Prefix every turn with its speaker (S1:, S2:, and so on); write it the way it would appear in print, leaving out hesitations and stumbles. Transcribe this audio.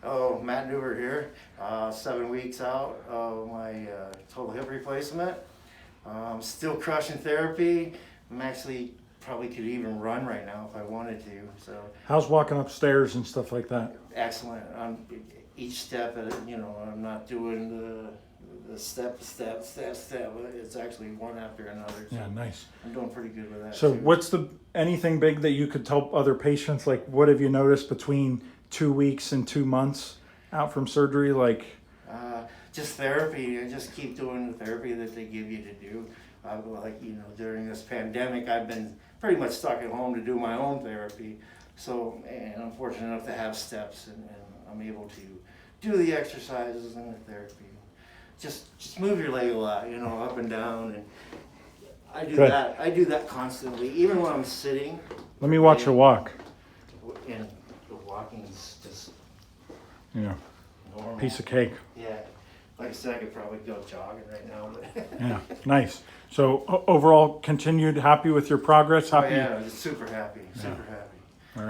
S1: Oh, Matt Newber here. 7 weeks out of my total hip replacement. Still crushing therapy. I'm actually probably could even run right now if I wanted to. So
S2: How's walking upstairs and stuff like that?
S1: excellent. Each step, I'm not doing the step. It's actually one after another. So
S2: Yeah, nice.
S1: I'm doing pretty good with that.
S2: So
S1: too.
S2: what's anything big that you could tell other patients? Like, what have you noticed between 2 weeks and 2 months out from surgery? Like,
S1: just therapy. I just keep doing the therapy that they give you to do. During this pandemic, I've been pretty much stuck at home to do my own therapy. So, and I'm fortunate enough to have steps, and I'm able to do the exercises and the therapy. Just move your leg a lot, up and down, and I do
S2: Good.
S1: that. I do that constantly, even when I'm sitting.
S2: let me watch you walk.
S1: And the walking is just
S2: Yeah,
S1: normal.
S2: piece of cake.
S1: Yeah. Like I said, I could probably go jogging right now. But
S2: Yeah, nice. So overall, continued happy with your progress?
S1: oh,
S2: Happy?
S1: yeah, I'm super happy. Super happy.
S2: All right.